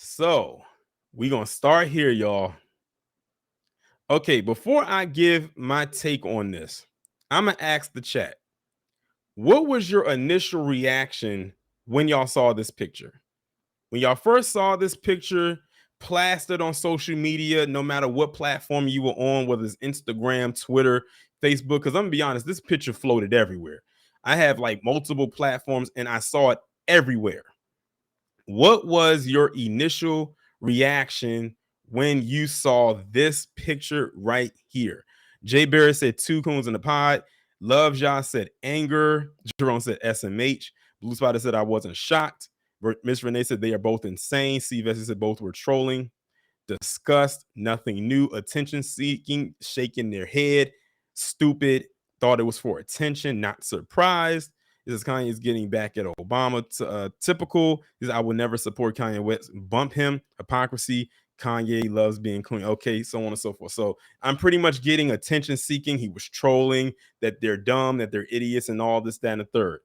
So we're gonna start here, y'all. Okay, before I give my take on this, I'm gonna ask the chat. What was your initial reaction when y'all saw this picture? When y'all first saw this picture plastered on social media, no matter what platform you were on, whether it's Instagram, Twitter, Facebook, because I'm gonna be honest, this picture floated everywhere. I have like multiple platforms and I saw it everywhere. What was your initial reaction when you saw this picture right here? Jay Barrett said two coons in the pod. Love Jah said anger. Jerome said SMH. Blue Spider said I wasn't shocked. Miss Renee said they are both insane. C. Vesey said both were trolling. Disgust, nothing new. Attention seeking, shaking their head. Stupid, thought it was for attention, not surprised. This is Kanye is getting back at Obama. Typical is I would never support Kanye West. Bump him. Hypocrisy. Kanye loves being clean. Okay, so on and so forth. So I'm pretty much getting attention seeking. He was trolling that they're dumb, that they're idiots, and all this, that, and the third.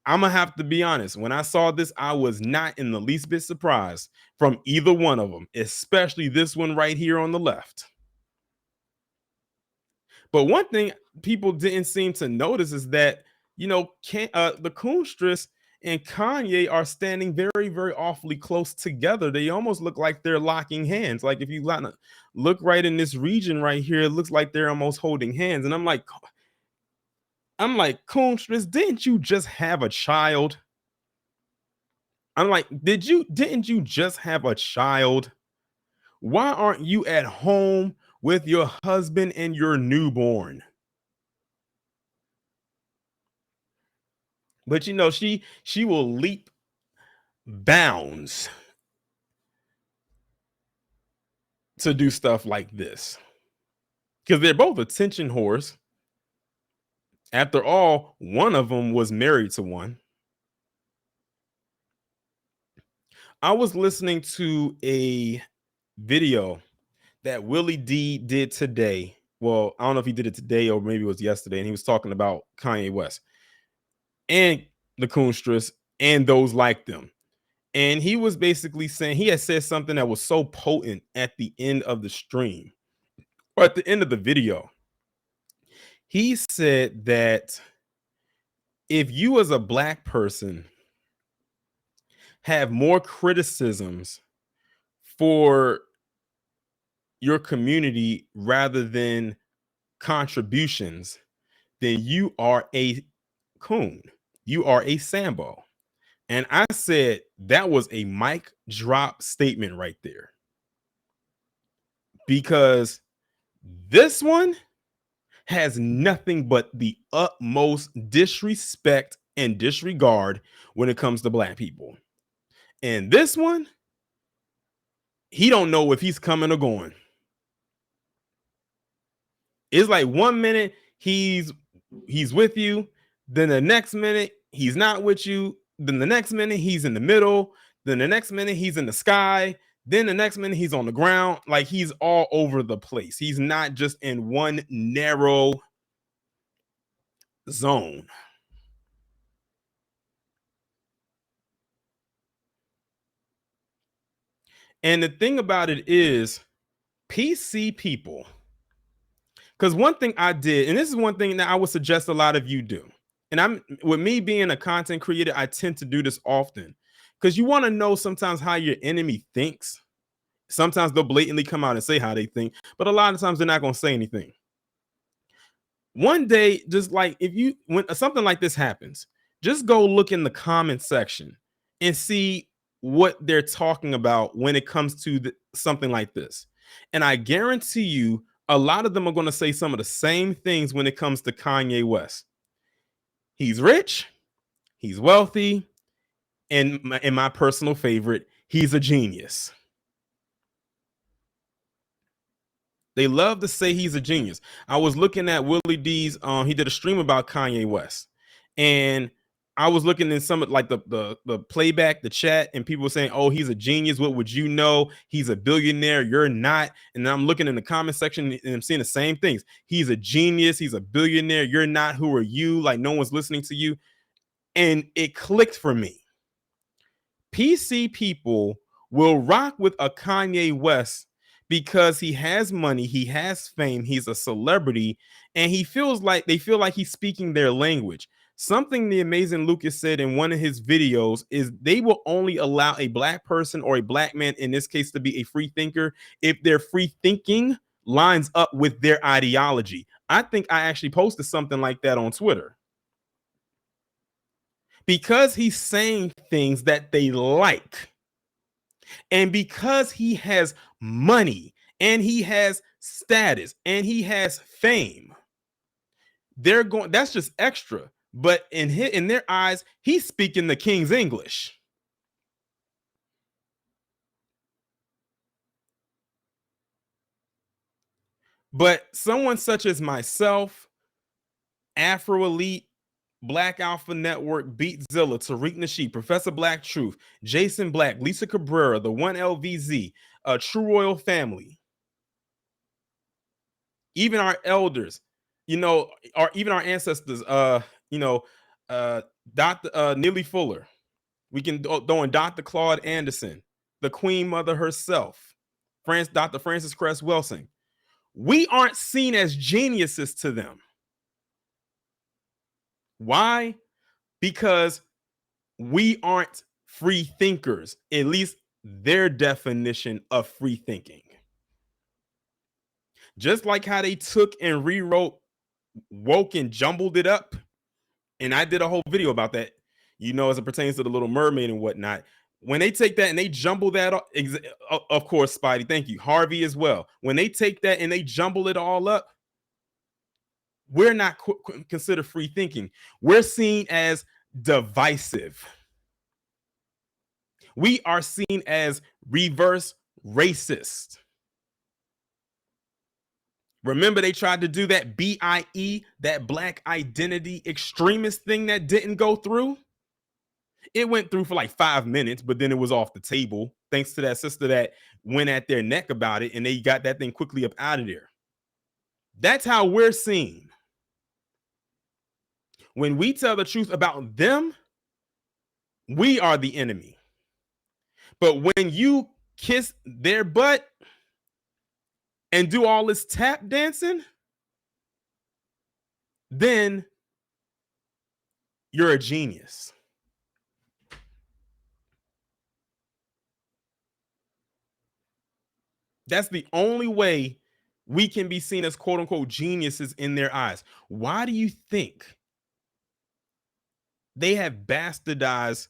I'm gonna have to be honest. When I saw this, I was not in the least bit surprised from either one of them, especially this one right here on the left. But one thing people didn't seem to notice is that the Coonstress and Kanye are standing very, very awfully close together. They almost look like they're locking hands. Like if you look right in this region right here, it looks like they're almost holding hands. And I'm like, Coonstress, didn't you just have a child? I'm like, didn't you just have a child? Why aren't you at home with your husband and your newborn? But she will leap bounds to do stuff like this. Because they're both attention whores. After all, one of them was married to one. I was listening to a video that Willie D did today. Well, I don't know if he did it today or maybe it was yesterday, and he was talking about Kanye West and the Coonstress and those like them. And he was basically saying he had said something that was so potent at the end of the stream or at the end of the video. He said that if you as a black person have more criticisms for your community rather than contributions, then you are a coon. You are a Sambo. And I said that was a mic drop statement right there. Because this one has nothing but the utmost disrespect and disregard when it comes to black people. And this one, he don't know if he's coming or going. It's like 1 minute he's with you, then the next minute he's not with you, then the next minute he's in the middle, then the next minute he's in the sky, then the next minute he's on the ground. Like he's all over the place. He's not just in one narrow zone. And the thing about it is, PC people, because one thing I did, and this is one thing that I would suggest a lot of you do, and I'm with me being a content creator, I tend to do this often because you want to know sometimes how your enemy thinks. Sometimes they'll blatantly come out and say how they think, but a lot of times they're not going to say anything. One day, just like when something like this happens, just go look in the comment section and see what they're talking about when it comes to something like this. And I guarantee you, a lot of them are going to say some of the same things when it comes to Kanye West. He's rich, he's wealthy, and in my personal favorite, he's a genius. They love to say he's a genius. I was looking at Willie D's, he did a stream about Kanye West, and I was looking in some like the playback, the chat, and people were saying, "Oh, he's a genius. What would you know? He's a billionaire. You're not." And I'm looking in the comment section and I'm seeing the same things. He's a genius. He's a billionaire. You're not. Who are you? Like no one's listening to you. And it clicked for me. PC people will rock with a Kanye West because he has money, he has fame, he's a celebrity, and they feel like he's speaking their language. Something the amazing Lucas said in one of his videos is they will only allow a black person or a black man, in this case, to be a free thinker if their free thinking lines up with their ideology. I think I actually posted something like that on Twitter. Because he's saying things that they like, and because he has money and he has status and he has fame, that's just extra. But in their eyes, he's speaking the king's English. But someone such as myself, Afro Elite, Black Alpha Network, Beatzilla, Tariq Nasheed, Professor Black Truth, Jason Black, Lisa Cabrera, the One LVZ, True Royal Family, even our elders, even our ancestors, Dr. Neely Fuller. We can throw in Dr. Claude Anderson, the Queen Mother herself, Dr. Frances Cress Welsing. We aren't seen as geniuses to them. Why? Because we aren't free thinkers, at least their definition of free thinking. Just like how they took and rewrote woke and jumbled it up. And I did a whole video about that, as it pertains to the Little Mermaid and whatnot. When they take that and they jumble that up, of course, Spidey, thank you, Harvey as well. When they take that and they jumble it all up, we're not considered free thinking. We're seen as divisive. We are seen as reverse racist. Remember, they tried to do that BIE, that black identity extremist thing that didn't go through? It went through for like 5 minutes, but then it was off the table, thanks to that sister that went at their neck about it, and they got that thing quickly up out of there. That's how we're seen. When we tell the truth about them, we are the enemy. But when you kiss their butt and do all this tap dancing, then you're a genius. That's the only way we can be seen as quote unquote geniuses in their eyes. Why do you think they have bastardized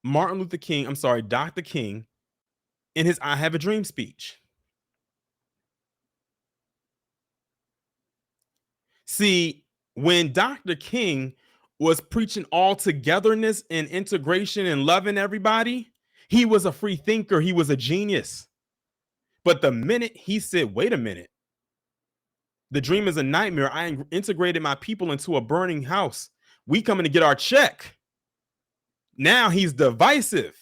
Dr. King in his I Have a Dream speech? See, when Dr. King was preaching all togetherness and integration and loving everybody, he was a free thinker. He was a genius. But the minute he said, wait a minute, the dream is a nightmare. I integrated my people into a burning house. We coming to get our check. Now he's divisive.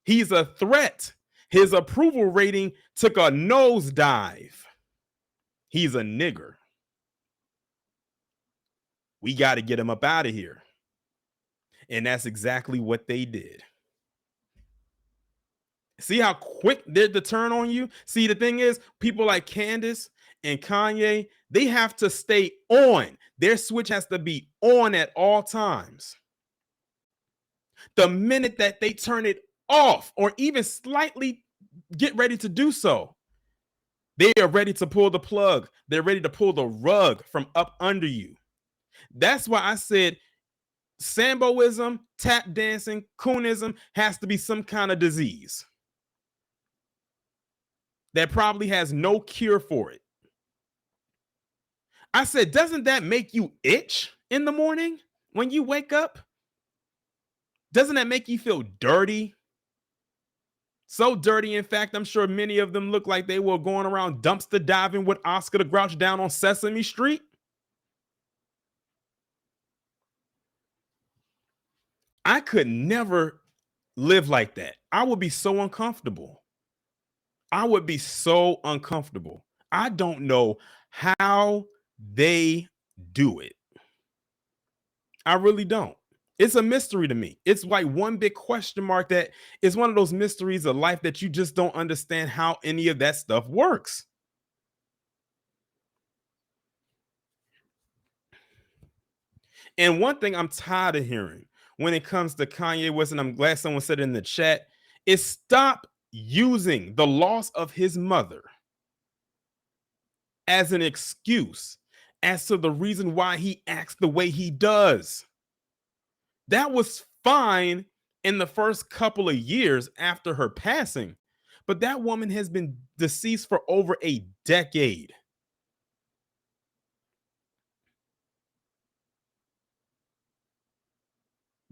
He's a threat. His approval rating took a nosedive. He's a nigger. We got to get him up out of here. And that's exactly what they did. See how quick they're to turn on you? See, the thing is, people like Candace and Kanye, they have to stay on. Their switch has to be on at all times. The minute that they turn it off or even slightly get ready to do so, they are ready to pull the plug. They're ready to pull the rug from up under you. That's why I said Samboism, tap dancing, coonism has to be some kind of disease that probably has no cure for it. I said, doesn't that make you itch in the morning when you wake up? Doesn't that make you feel dirty? So dirty, in fact, I'm sure many of them look like they were going around dumpster diving with Oscar the Grouch down on Sesame Street. I could never live like that. I would be so uncomfortable. I would be so uncomfortable. I don't know how they do it. I really don't. It's a mystery to me. It's like one big question mark that is one of those mysteries of life that you just don't understand how any of that stuff works. And one thing I'm tired of hearing when it comes to Kanye West, and I'm glad someone said it in the chat, is stop using the loss of his mother as an excuse as to the reason why he acts the way he does. That was fine in the first couple of years after her passing, but that woman has been deceased for over a decade.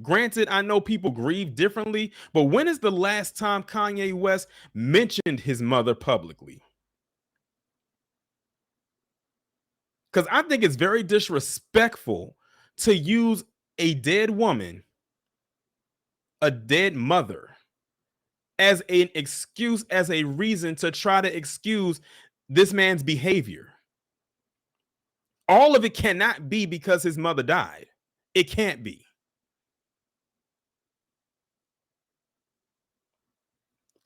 Granted, I know people grieve differently, but when is the last time Kanye West mentioned his mother publicly? Because I think it's very disrespectful to use a dead woman, a dead mother, as an excuse, as a reason to try to excuse this man's behavior. All of it cannot be because his mother died. It can't be.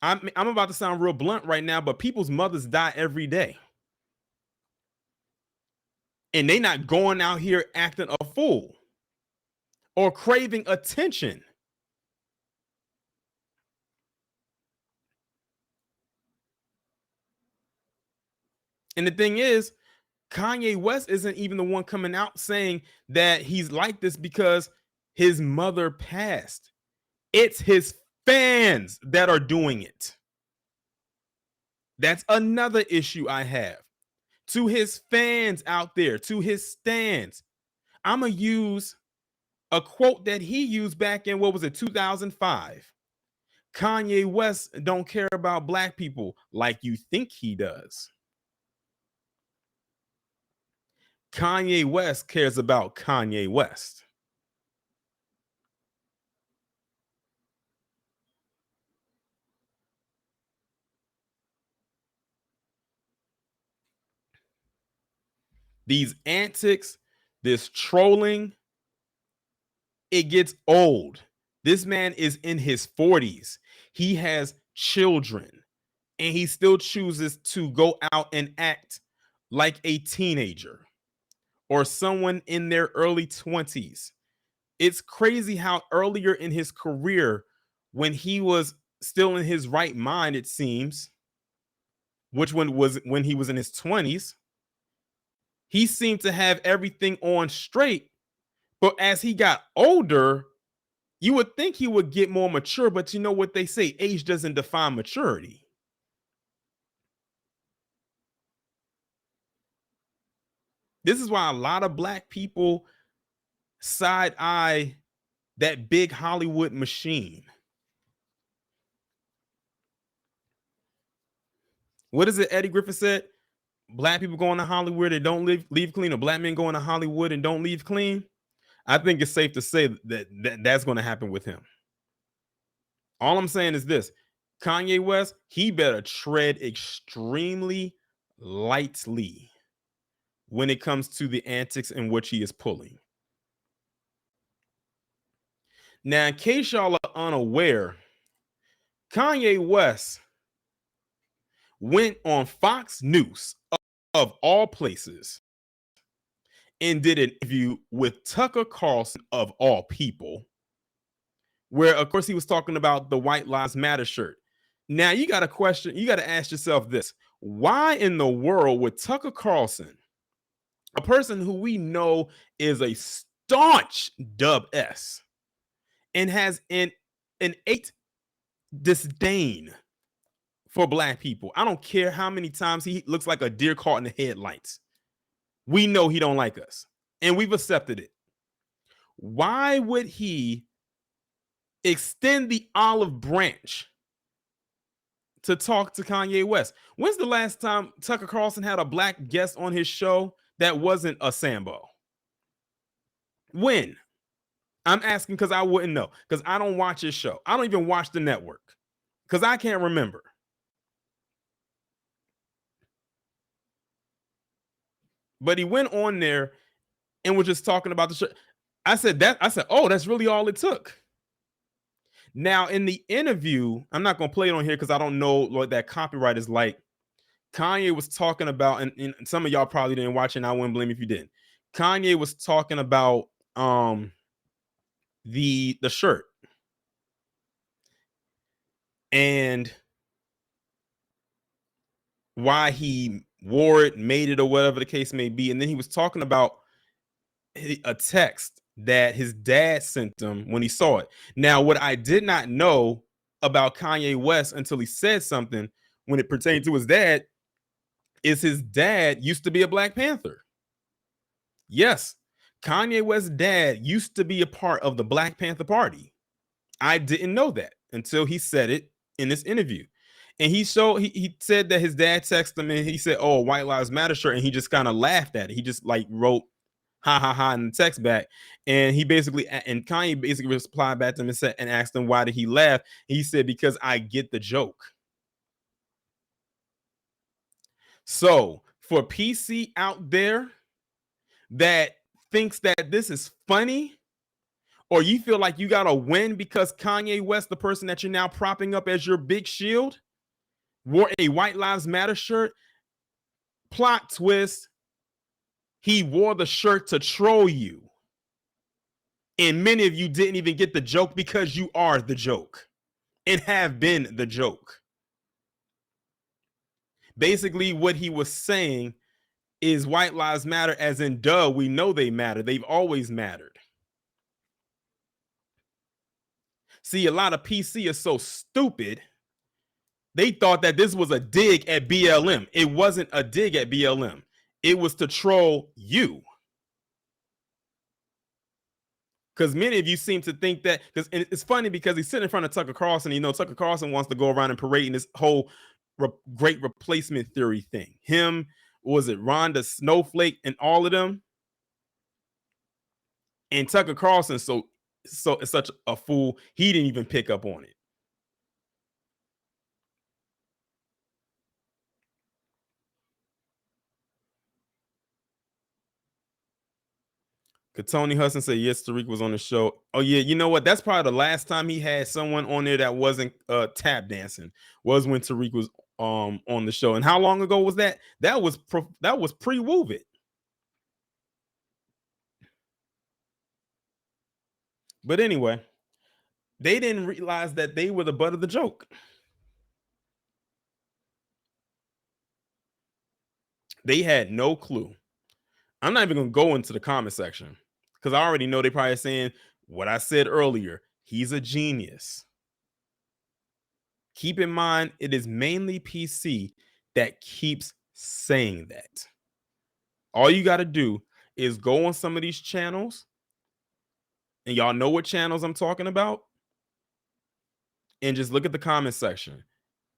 I'm about to sound real blunt right now, but people's mothers die every day. And they not going out here acting a fool or craving attention. And the thing is, Kanye West isn't even the one coming out saying that he's like this because his mother passed. It's his fans that are doing it. That's another issue I have. To his fans out there, to his stands, I'm going to use a quote that he used back in, what was it, 2005. Kanye West don't care about black people like you think he does. Kanye West cares about Kanye West. These antics, this trolling, it gets old. This man is in his 40s. He has children, and he still chooses to go out and act like a teenager or someone in their early 20s. It's crazy how earlier in his career, when he was still in his right mind, it seems, which one was when he was in his 20s, he seemed to have everything on straight. But as he got older, you would think he would get more mature, but you know what they say, age doesn't define maturity. This is why a lot of black people side eye that big Hollywood machine. What is it Eddie Griffin said? Black people going to Hollywood and don't leave clean, or black men going to Hollywood and don't leave clean. I think it's safe to say that's going to happen with him. All I'm saying is this: Kanye West, he better tread extremely lightly when it comes to the antics in which he is pulling. Now, in case y'all are unaware, Kanye West went on Fox News, of all places, and did an interview with Tucker Carlson, of all people, where, of course, he was talking about the White Lives Matter shirt. Now, you got to question, you got to ask yourself this: why in the world would Tucker Carlson, a person who we know is a staunch Dub S and has an innate disdain for black people? I don't care how many times he looks like a deer caught in the headlights. We know he don't like us, and we've accepted it. Why would he extend the olive branch to talk to Kanye West? When's the last time Tucker Carlson had a black guest on his show that wasn't a Sambo? When? I'm asking because I wouldn't know, because I don't watch his show. I don't even watch the network because I can't remember. But he went on there and was just talking about the show. I said that. I said, oh, that's really all it took. Now, in the interview, I'm not going to play it on here because I don't know what that copyright is like. Kanye was talking about, and some of y'all probably didn't watch it, and I wouldn't blame if you didn't. Kanye was talking about the shirt and why he wore it, made it, or whatever the case may be. And then he was talking about a text that his dad sent him when he saw it. Now, what I did not know about Kanye West until he said something when it pertained to his dad is his dad used to be a Black Panther. Yes, Kanye West's dad used to be a part of the Black Panther Party. I didn't know that until he said it in this interview. And he said that his dad texted him and he said, "Oh, White Lives Matter shirt," and he just kind of laughed at it. He just like wrote "ha ha ha" in the text back, and Kanye basically replied back to him and said and asked him why did he laugh. He said because I get the joke. So for PC out there that thinks that this is funny, or you feel like you gotta win because Kanye West, the person that you're now propping up as your big shield, wore a White Lives Matter shirt. Plot twist, he wore the shirt to troll you. And many of you didn't even get the joke because you are the joke and have been the joke. Basically, what he was saying is White Lives Matter, as in, duh, we know they matter. They've always mattered. See, a lot of PC are so stupid. They thought that this was a dig at BLM. It wasn't a dig at BLM. It was to troll you. Because many of you seem to think that, because it's funny because he's sitting in front of Tucker Carlson. You know, Tucker Carlson wants to go around and parading this whole great replacement theory thing. Him, was it Rhonda Snowflake and all of them? And Tucker Carlson, so is such a fool, he didn't even pick up on it. Could Tony Hudson say yes, Tariq was on the show? Oh yeah, you know what? That's probably the last time he had someone on there that wasn't tap dancing. Was when Tariq was on the show. And how long ago was that? That was pre-Wove It. But anyway, they didn't realize that they were the butt of the joke. They had no clue. I'm not even gonna go into the comment section because I already know they probably saying what I said earlier. He's a genius. Keep in mind, it is mainly PC that keeps saying that. All you got to do is go on some of these channels, and y'all know what channels I'm talking about, and just look at the comment section,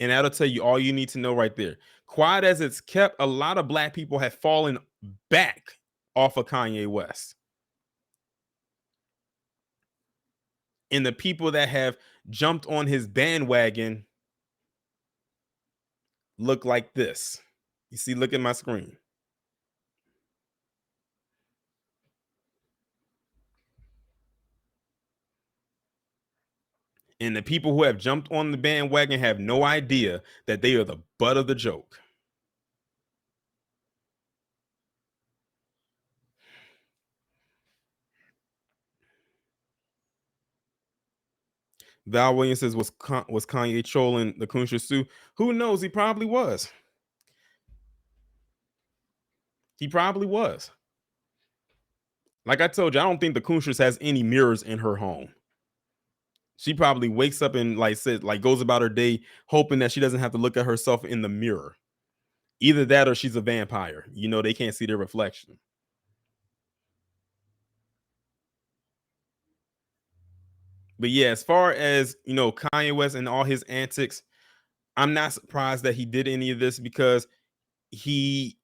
and that'll tell you all you need to know right there. Quiet as it's kept, a lot of Black people have fallen back off of Kanye West. And the people that have jumped on his bandwagon look like this. You see, look at my screen. And the people who have jumped on the bandwagon have no idea that they are the butt of the joke. Val Williams says, was Kanye trolling the Kunshir Sue? Who knows? He probably was. He probably was. Like I told you, I don't think the Kunshis has any mirrors in her home. She probably wakes up and goes about her day hoping that she doesn't have to look at herself in the mirror. Either that or she's a vampire. You know, they can't see their reflection. But yeah, as far as, you know, Kanye West and all his antics, I'm not surprised that he did any of this because he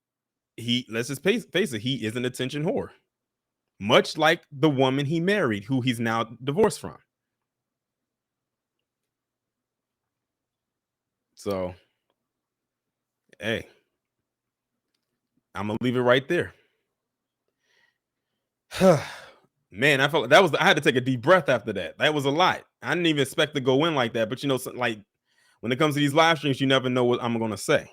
let's just face it, he is an attention whore. Much like the woman he married, who he's now divorced from. So, hey, I'm gonna leave it right there. Man, I felt like that was I had to take a deep breath after that. That was a lot. I didn't even expect to go in like that. But like when it comes to these live streams, you never know what I'm gonna say.